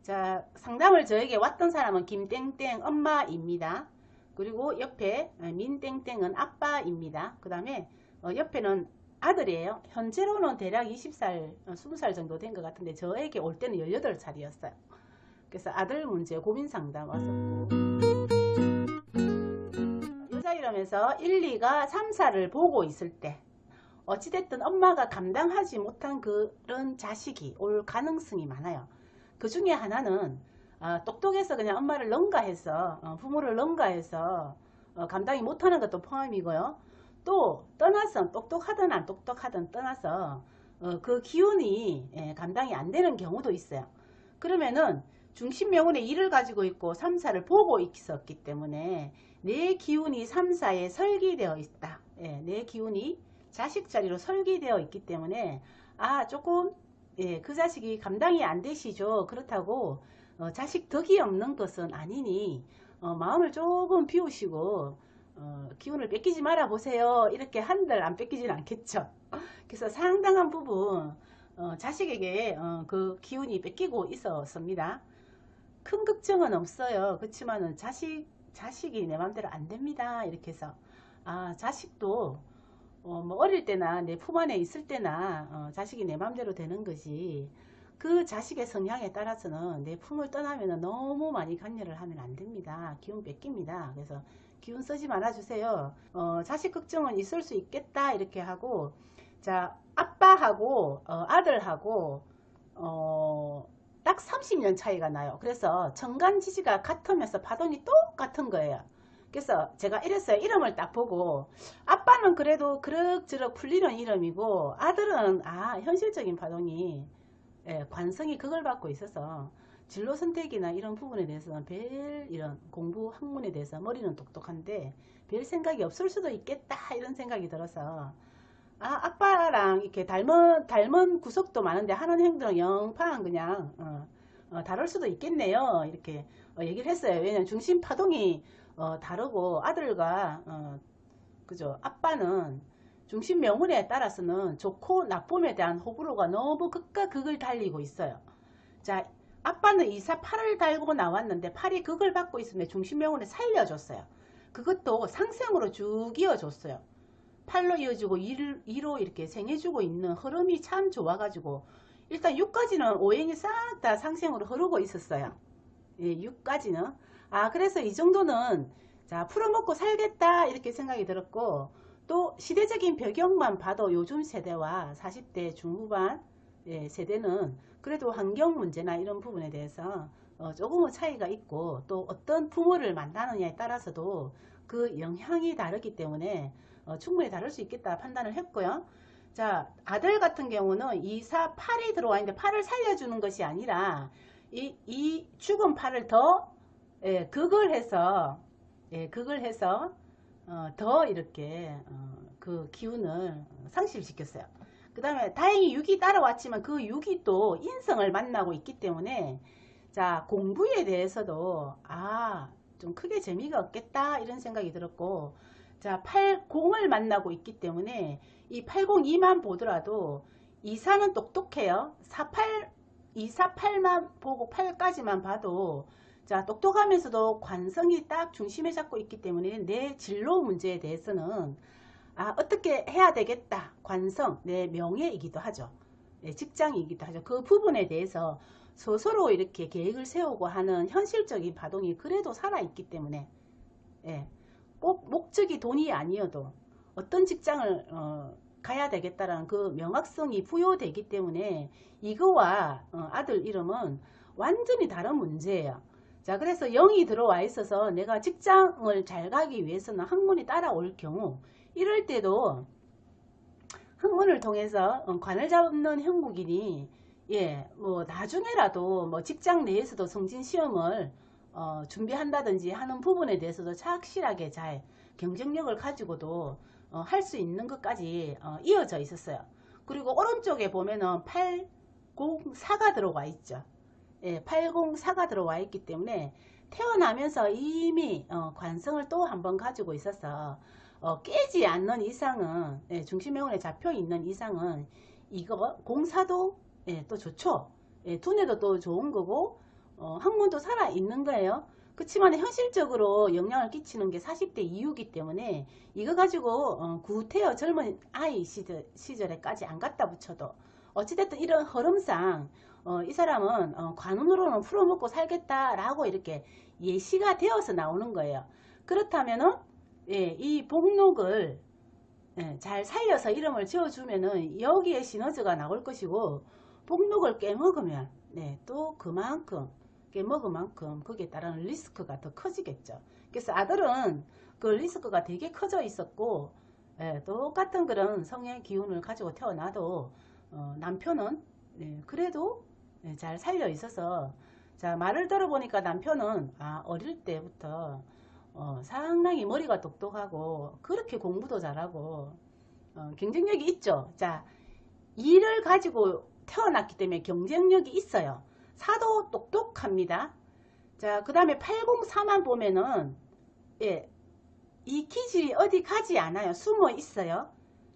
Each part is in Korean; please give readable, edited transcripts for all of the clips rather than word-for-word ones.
자, 상담을 저에게 왔던 사람은 김땡땡 엄마입니다. 그리고 옆에 민땡땡은 아빠입니다. 그 다음에 옆에는 아들이에요. 현재로는 대략 20살, 20살 정도 된 것 같은데 저에게 올 때는 18살이었어요. 그래서 아들 문제 고민 상담 왔었고, 여자 이러면서 1, 2가 3, 4를 보고 있을 때 어찌됐든 엄마가 감당하지 못한 그런 자식이 올 가능성이 많아요. 그 중에 하나는 똑똑해서 그냥 엄마를 능가해서 부모를 능가해서 감당이 못하는 것도 포함이고요. 또 떠나서 똑똑하든 안 똑똑하든 떠나서 그 기운이 감당이 안 되는 경우도 있어요. 그러면은 중심명운의 1을 가지고 있고 3, 4를 보고 있었기 때문에 내 기운이 3, 4에 설계되어 있다. 내 기운이 자식 자리로 설계되어 있기 때문에 조금 그 자식이 감당이 안 되시죠. 그렇다고 자식 덕이 없는 것은 아니니 마음을 조금 비우시고 기운을 뺏기지 말아 보세요. 이렇게 한들 안 뺏기진 않겠죠. 그래서 상당한 부분 자식에게 그 기운이 뺏기고 있었습니다. 큰 걱정은 없어요. 그렇지만은 자식이 내 맘대로 안 됩니다. 이렇게 해서 자식도 뭐 어릴 때나 내 품 안에 있을 때나 자식이 내 맘대로 되는 거지. 그 자식의 성향에 따라서는 내 품을 떠나면 너무 많이 관여를 하면 안 됩니다. 기운 뺏깁니다. 그래서 기운 쓰지 말아 주세요. 자식 걱정은 있을 수 있겠다 이렇게 하고, 자, 아빠하고 아들하고 딱 30년 차이가 나요. 그래서 천간지지가 같으면서 파동이 똑같은 거예요. 그래서 제가 이랬어요. 이름을 딱 보고 아빠는 그래도 그럭저럭 풀리는 이름이고 아들은 현실적인 파동이 관성이 그걸 받고 있어서 진로 선택이나 이런 부분에 대해서는 별 이런 공부 학문에 대해서 머리는 똑똑한데 별 생각이 없을 수도 있겠다 이런 생각이 들어서 아빠랑 이렇게 닮은 구석도 많은데 하는 행동은 영판 그냥 다를 수도 있겠네요. 이렇게 얘기를 했어요. 왜냐면 중심 파동이 다르고 아들과 그죠. 아빠는 중심 명운에 따라서는 좋고 나쁨에 대한 호불호가 너무 극과 극을 달리고 있어요. 자, 아빠는 2, 4, 8을 달고 나왔는데 8이 극을 받고 있으면 중심 명운에 살려줬어요. 그것도 상생으로 쭉 이어줬어요. 8로 이어지고 2로 이렇게 생해주고 있는 흐름이 참 좋아가지고 일단 6까지는 오행이 싹 다 상생으로 흐르고 있었어요. 예, 6까지는. 그래서 이 정도는 자 풀어먹고 살겠다 이렇게 생각이 들었고, 또 시대적인 배경만 봐도 요즘 세대와 40대 중후반 세대는 그래도 환경 문제나 이런 부분에 대해서 조금은 차이가 있고, 또 어떤 부모를 만나느냐에 따라서도 그 영향이 다르기 때문에 충분히 다를 수 있겠다 판단을 했고요. 자, 아들 같은 경우는 2, 4, 8이 들어와 있는데 8을 살려주는 것이 아니라 이 죽은 8을 더 극을 해서 더 이렇게 그 기운을 상실시켰어요. 그 다음에 다행히 6이 따라왔지만 그 6이 또 인성을 만나고 있기 때문에 자 공부에 대해서도 좀 크게 재미가 없겠다 이런 생각이 들었고, 자 80을 만나고 있기 때문에 이 802만 보더라도 24는 똑똑해요. 248만 보고 8까지만 봐도 자 똑똑하면서도 관성이 딱 중심에 잡고 있기 때문에 내 진로 문제에 대해서는 어떻게 해야 되겠다. 관성, 내 명예이기도 하죠. 직장이기도 하죠. 그 부분에 대해서 스스로 이렇게 계획을 세우고 하는 현실적인 파동이 그래도 살아있기 때문에 꼭 목적이 돈이 아니어도 어떤 직장을 가야 되겠다라는 그 명확성이 부여되기 때문에 이거와 아들 이름은 완전히 다른 문제예요. 자, 그래서 0이 들어와 있어서 내가 직장을 잘 가기 위해서는 학문이 따라올 경우, 이럴 때도 학문을 통해서 관을 잡는 형국이니 뭐 나중에라도 뭐 직장 내에서도 승진 시험을 준비한다든지 하는 부분에 대해서도 착실하게 잘 경쟁력을 가지고도 할 수 있는 것까지 이어져 있었어요. 그리고 오른쪽에 보면은 804가 들어와 있죠. 804가 들어와 있기 때문에 태어나면서 이미 관성을 또 한 번 가지고 있어서 깨지 않는 이상은 중심명운에 잡혀 있는 이상은 이거 공사도 또 좋죠. 두뇌도 또 좋은 거고 학문도 살아있는 거예요. 그렇지만 현실적으로 영향을 끼치는 게 40대 이후이기 때문에 이거 가지고 구태여 젊은 아이 시절에까지 안 갖다 붙여도 어찌됐든 이런 흐름상 이 사람은 관운으로는 풀어먹고 살겠다라고 이렇게 예시가 되어서 나오는 거예요. 그렇다면은 예, 이 복록을 예, 잘 살려서 이름을 지어주면은 여기에 시너지가 나올 것이고 복록을 깨먹으면 네, 또 그만큼 깨먹은 만큼 거기에 따른 리스크가 더 커지겠죠. 그래서 아들은 그 리스크가 되게 커져 있었고 예, 똑같은 그런 성의 기운을 가지고 태어나도 남편은 그래도 잘 살려 있어서 자 말을 들어보니까 남편은 어릴 때부터 상당히 머리가 똑똑하고 그렇게 공부도 잘하고 경쟁력이 있죠. 자 일을 가지고 태어났기 때문에 경쟁력이 있어요. 사도 똑똑합니다. 자 그 다음에 804만 보면은 예, 이 기질이 어디 가지 않아요. 숨어 있어요.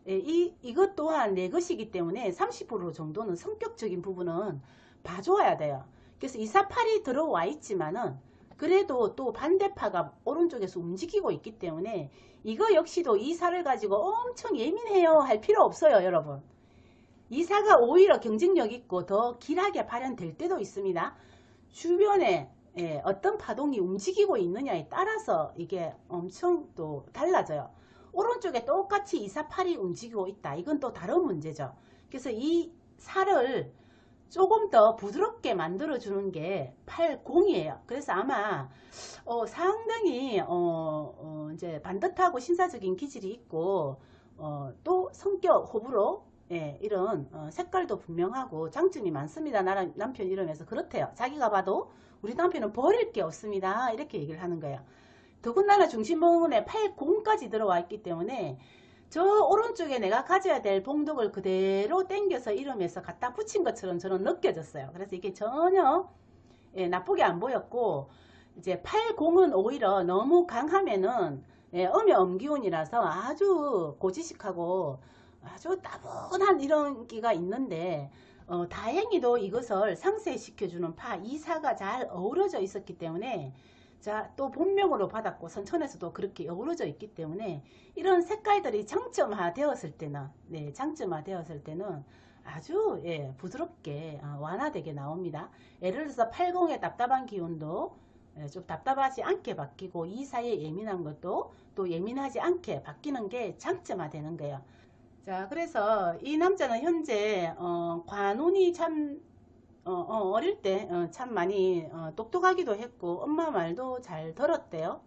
예, 이것 또한 내 것이기 때문에 30% 정도는 성격적인 부분은 봐줘야 돼요. 그래서 248이 들어와 있지만은 그래도 또 반대파가 오른쪽에서 움직이고 있기 때문에 이거 역시도 이사를 가지고 엄청 예민해요 할 필요 없어요. 여러분 이사가 오히려 경쟁력 있고 더 길하게 발현될 때도 있습니다. 주변에 어떤 파동이 움직이고 있느냐에 따라서 이게 엄청 또 달라져요. 오른쪽에 똑같이 248이 움직이고 있다. 이건 또 다른 문제죠. 그래서 이 살을 조금 더 부드럽게 만들어 주는 게 80이에요. 그래서 아마 상당히 이제 반듯하고 신사적인 기질이 있고 또 성격 호불호 이런 색깔도 분명하고 장점이 많습니다. 남편 이러면서 그렇대요. 자기가 봐도 우리 남편은 버릴 게 없습니다. 이렇게 얘기를 하는 거예요. 더군다나 중심부분에 80까지 들어와 있기 때문에 저 오른쪽에 내가 가져야 될 봉독을 그대로 당겨서 이름에서 갖다 붙인 것처럼 저는 느껴졌어요. 그래서 이게 전혀 나쁘게 안 보였고 이제 80은 오히려 너무 강하면은 음의 음기운이라서 아주 고지식하고 아주 따분한 이런 기가 있는데 다행히도 이것을 상쇄시켜주는 파 이사가 잘 어우러져 있었기 때문에 자, 또 본명으로 받았고 선천에서도 그렇게 어우러져 있기 때문에 이런 색깔들이 장점화 되었을 때는 장점화 되었을 때는 아주 부드럽게 완화되게 나옵니다. 예를 들어서 80의 답답한 기운도 좀 답답하지 않게 바뀌고 이 사이에 예민한 것도 또 예민하지 않게 바뀌는 게 장점화 되는 거예요. 자, 그래서 이 남자는 현재 관운이 참 어릴 때 참 많이 똑똑하기도 했고 엄마 말도 잘 들었대요.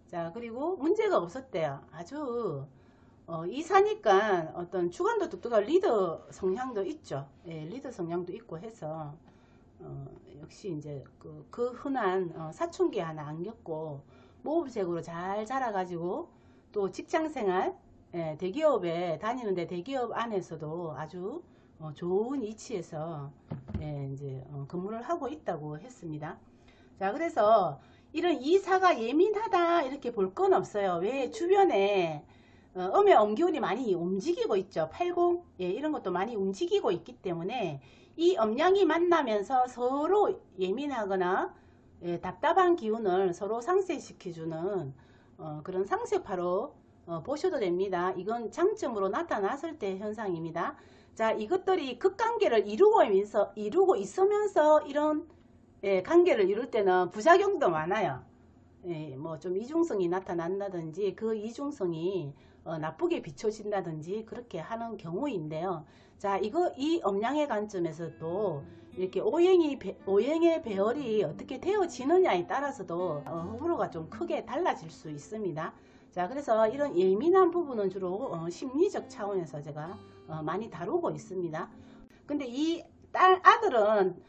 자 그리고 문제가 없었대요. 아주 이사니까 어떤 주관도 똑똑한 리더 성향도 있죠. 리더 성향도 있고 해서 역시 이제 그 흔한 사춘기 하나 안 겪고 모범생으로 잘 자라가지고 또 직장생활 대기업에 다니는데 대기업 안에서도 아주 좋은 위치에서 이제 근무를 하고 있다고 했습니다. 자 그래서 이런 이사가 예민하다 이렇게 볼 건 없어요. 왜 주변에 음의 음기운이 많이 움직이고 있죠. 80 이런 것도 많이 움직이고 있기 때문에 이 음양이 만나면서 서로 예민하거나 답답한 기운을 서로 상쇄시켜주는 그런 상쇄파로 보셔도 됩니다. 이건 장점으로 나타났을 때 현상입니다. 자 이것들이 극관계를 이루고 있으면서 이런 관계를 이룰 때는 부작용도 많아요. 뭐 좀 이중성이 나타난다든지 그 이중성이 나쁘게 비춰진다든지 그렇게 하는 경우인데요. 자 이 음양의 관점에서도 이렇게 오행의 배열이 어떻게 되어지느냐에 따라서도 호불호가 좀 크게 달라질 수 있습니다. 자 그래서 이런 예민한 부분은 주로 심리적 차원에서 제가 많이 다루고 있습니다. 근데 이 아들은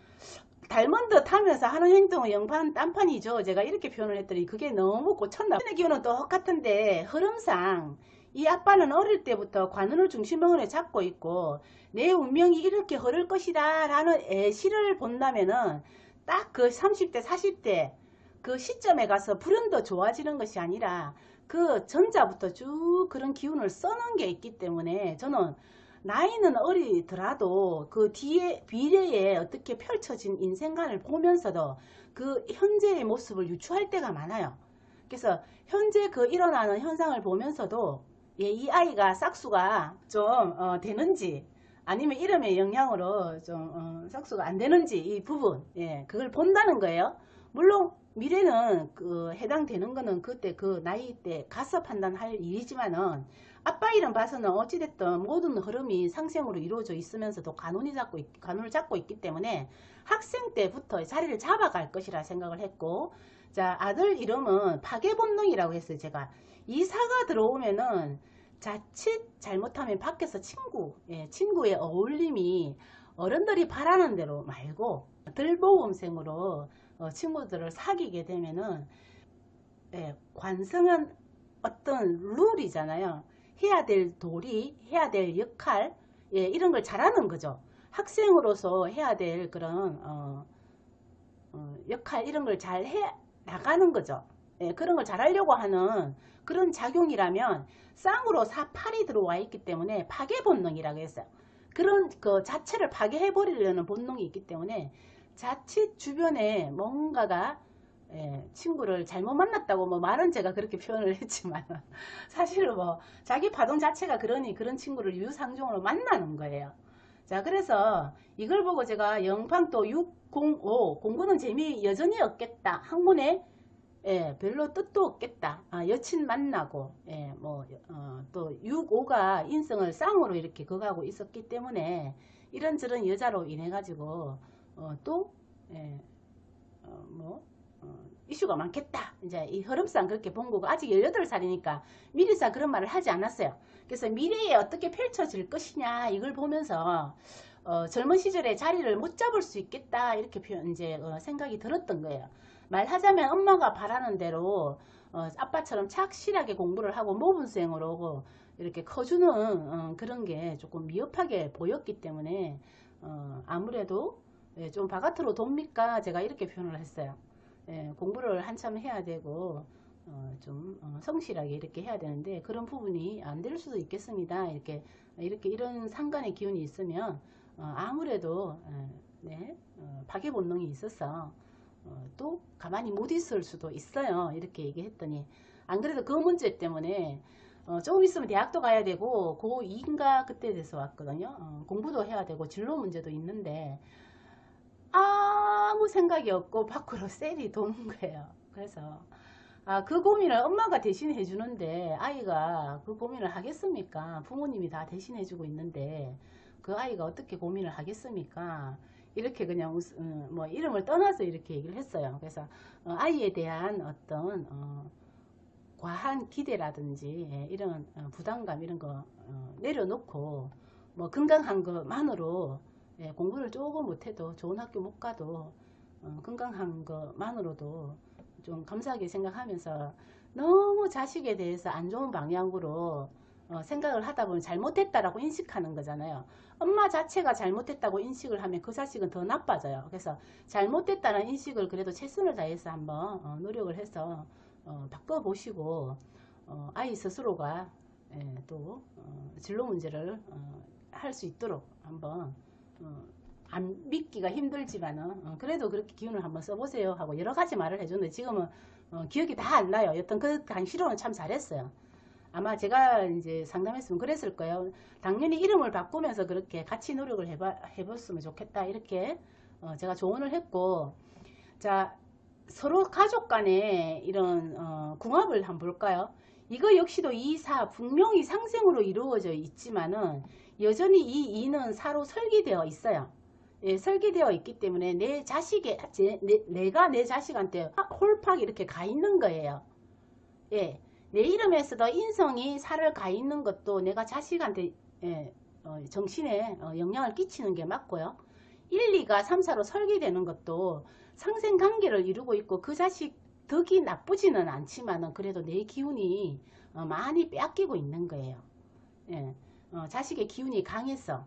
닮은 듯 하면서 하는 행동은 영판 딴판이죠. 제가 이렇게 표현을 했더니 그게 너무 꽂혔나 봐요. 기운은 똑같은데 흐름상 이 아빠는 어릴 때부터 관운을 중심으로 잡고 있고 내 운명이 이렇게 흐를 것이다 라는 예시를 본다면은 딱 그 30대 40대 그 시점에 가서 불현도 좋아지는 것이 아니라 그 전자부터 쭉 그런 기운을 써는 게 있기 때문에 저는 나이는 어리더라도 그 뒤에 미래에 어떻게 펼쳐진 인생관을 보면서도 그 현재의 모습을 유추할 때가 많아요. 그래서 현재 그 일어나는 현상을 보면서도 예, 이 아이가 싹수가 좀 되는지 아니면 이름의 영향으로 좀 싹수가 안 되는지 이 부분 예, 그걸 본다는 거예요. 물론 미래는 그 해당되는 거는 그때 그 나이 때 가서 판단할 일이지만은 아빠 이름 봐서는 어찌됐든 모든 흐름이 상생으로 이루어져 있으면서도 간운을 잡고 있기 때문에 학생 때부터 자리를 잡아갈 것이라 생각을 했고, 자, 아들 이름은 파괴본능이라고 했어요. 제가 이사가 들어오면은 자칫 잘못하면 밖에서 친구의 어울림이 어른들이 바라는 대로 말고 들보험생으로 친구들을 사귀게 되면은 관성은 어떤 룰이잖아요. 해야 될 도리, 해야 될 역할, 이런 걸 잘하는 거죠. 학생으로서 해야 될 그런 역할 이런 걸 잘 해 나가는 거죠. 그런 걸 잘하려고 하는 그런 작용이라면 쌍으로 사팔이 들어와 있기 때문에 파괴 본능이라고 했어요. 그런 그 자체를 파괴해 버리려는 본능이 있기 때문에 자칫 주변에 뭔가가 친구를 잘못 만났다고 뭐 말은 제가 그렇게 표현을 했지만 사실은 뭐 자기 파동 자체가 그러니 그런 친구를 유상종으로 만나는 거예요. 자, 그래서 이걸 보고 제가 영팡도 605 공부는 재미 여전히 없겠다. 학문에 별로 뜻도 없겠다. 여친 만나고 또 6, 5가 인성을 쌍으로 이렇게 그가고 있었기 때문에 이런저런 여자로 인해 가지고 또 이슈가 많겠다. 이제 이 흐름상 그렇게 본 거고 아직 18살이니까 미리상 그런 말을 하지 않았어요. 그래서 미래에 어떻게 펼쳐질 것이냐 이걸 보면서 젊은 시절에 자리를 못 잡을 수 있겠다 이렇게 이제 생각이 들었던 거예요. 말하자면 엄마가 바라는 대로 아빠처럼 착실하게 공부를 하고 모범생으로 이렇게 커주는 그런 게 조금 미흡하게 보였기 때문에 아무래도 좀 바깥으로 돕니까 제가 이렇게 표현을 했어요. 공부를 한참 해야 되고 좀 성실하게 이렇게 해야 되는데 그런 부분이 안 될 수도 있겠습니다. 이런 상관의 기운이 있으면 아무래도 파괴 본능이 있어서 또 가만히 못 있을 수도 있어요. 이렇게 얘기했더니 안 그래도 그 문제 때문에 조금 있으면 대학도 가야 되고 고2인가 그때 돼서 왔거든요. 공부도 해야 되고 진로 문제도 있는데 아무 생각이 없고 밖으로 셀이 도는 거예요. 그래서 그 고민을 엄마가 대신 해주는데 아이가 그 고민을 하겠습니까? 부모님이 다 대신 해주고 있는데 그 아이가 어떻게 고민을 하겠습니까? 이렇게 그냥 뭐 이름을 떠나서 이렇게 얘기를 했어요. 그래서 아이에 대한 어떤 과한 기대라든지 이런 부담감 이런 거 내려놓고 뭐 건강한 것만으로 공부를 조금 못해도 좋은 학교 못 가도 건강한 것만으로도 좀 감사하게 생각하면서 너무 자식에 대해서 안 좋은 방향으로 생각을 하다 보면 잘못했다라고 인식하는 거잖아요. 엄마 자체가 잘못했다고 인식을 하면 그 자식은 더 나빠져요. 그래서 잘못됐다는 인식을 그래도 최선을 다해서 한번 노력을 해서 바꿔보시고 아이 스스로가 또 진로 문제를 할 수 있도록 한번 안 믿기가 힘들지만은 그래도 그렇게 기운을 한번 써보세요 하고 여러 가지 말을 해줬는데 지금은 기억이 다 안 나요. 여튼 그 당시로는 참 잘했어요. 아마 제가 이제 상담했으면 그랬을 거예요. 당연히 이름을 바꾸면서 그렇게 같이 노력을 해봤으면 좋겠다 이렇게 제가 조언을 했고, 자, 서로 가족 간에 이런 궁합을 한번 볼까요? 이거 역시도 이사 분명히 상생으로 이루어져 있지만은 여전히 이 이는 사로 설계되어 있어요. 설계되어 있기 때문에 내가 내 자식한테 홀팍 이렇게 가 있는 거예요. 내 이름에서도 인성이 살을 가 있는 것도 내가 자식한테 정신에 영향을 끼치는 게 맞고요. 1, 2가 3, 4로 설계되는 것도 상생관계를 이루고 있고 그 자식 덕이 나쁘지는 않지만 그래도 내 기운이 많이 빼앗기고 있는 거예요. 자식의 기운이 강해서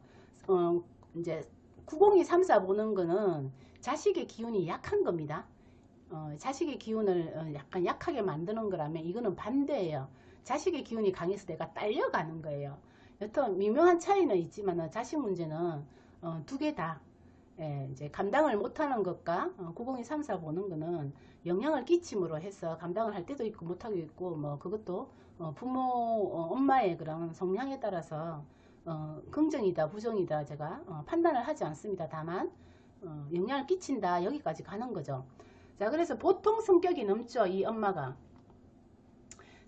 이제 902, 3, 4 보는 거는 자식의 기운이 약한 겁니다. 자식의 기운을 약간 약하게 만드는 거라면 이거는 반대예요. 자식의 기운이 강해서 내가 딸려가는 거예요. 여튼 미묘한 차이는 있지만 자식 문제는 두 개 다 이제 감당을 못하는 것과 90234 보는 거는 영향을 끼침으로 해서 감당을 할 때도 있고 못하고 있고 뭐 그것도 부모 엄마의 그런 성향에 따라서 긍정이다 부정이다 제가 판단을 하지 않습니다. 다만 영향을 끼친다 여기까지 가는 거죠. 자, 그래서 보통 성격이 넘죠 이 엄마가.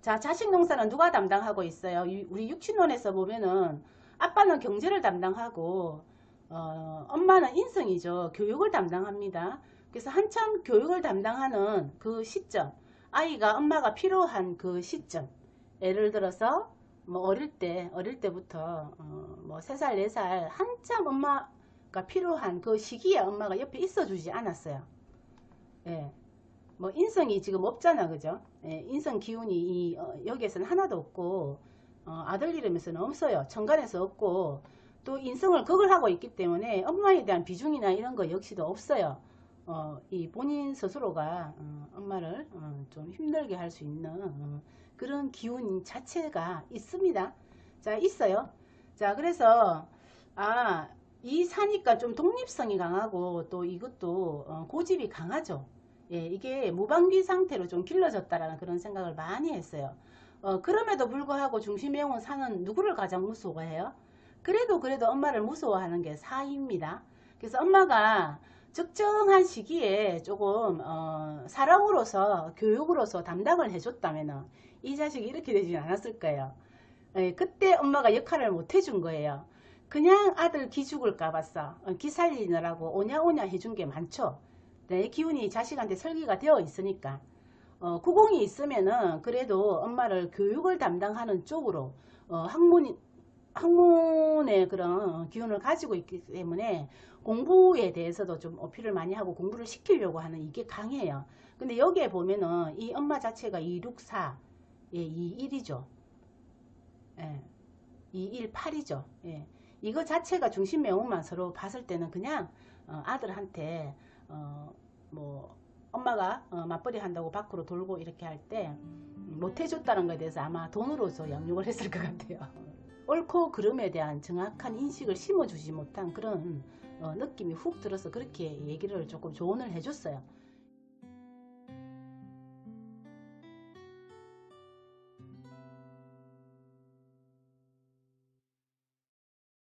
자, 자식 농사는 누가 담당하고 있어요? 우리 육친원에서 보면은 아빠는 경제를 담당하고 엄마는 인성이죠. 교육을 담당합니다. 그래서 한참 교육을 담당하는 그 시점, 아이가 엄마가 필요한 그 시점, 예를 들어서 뭐 어릴 때부터 뭐 3살 4살 한참 엄마가 필요한 그 시기에 엄마가 옆에 있어주지 않았어요. 예. 뭐 인성이 지금 없잖아, 그죠? 예, 인성 기운이 여기에서는 하나도 없고 아들 이름에서는 없어요. 천간에서 없고 또 인성을 극을 하고 있기 때문에 엄마에 대한 비중이나 이런 거 역시도 없어요. 이 본인 스스로가 엄마를 좀 힘들게 할 수 있는 그런 기운 자체가 있습니다. 자, 있어요. 자, 그래서 이 사니까 좀 독립성이 강하고 또 이것도 고집이 강하죠. 예, 이게 무방비 상태로 좀 길러졌다라는 그런 생각을 많이 했어요. 그럼에도 불구하고 중심외원 사는 누구를 가장 무서워해요? 그래도 엄마를 무서워하는 게 사위입니다. 그래서 엄마가 적정한 시기에 조금 사랑으로서 교육으로서 담당을 해줬다면 이 자식이 이렇게 되지 않았을 거예요. 예, 그때 엄마가 역할을 못 해준 거예요. 그냥 아들 기죽을까 봤어. 기 살리느라고 오냐오냐 해준 게 많죠. 내 기운이 자식한테 설계가 되어 있으니까 90이 있으면은 그래도 엄마를 교육을 담당하는 쪽으로 학문의 그런 기운을 가지고 있기 때문에 공부에 대해서도 좀 어필을 많이 하고 공부를 시키려고 하는 이게 강해요. 근데 여기에 보면은 이 엄마 자체가 264, 예, 21이죠. 예, 218이죠. 예. 이거 자체가 중심 매운만 서로 봤을 때는 그냥 아들한테 뭐 엄마가 맞벌이 한다고 밖으로 돌고 이렇게 할 때 못해줬다는 것에 대해서 아마 돈으로서 양육을 했을 것 같아요. 옳고 그름에 대한 정확한 인식을 심어주지 못한 그런 느낌이 훅 들어서 그렇게 얘기를 조금 조언을 해줬어요.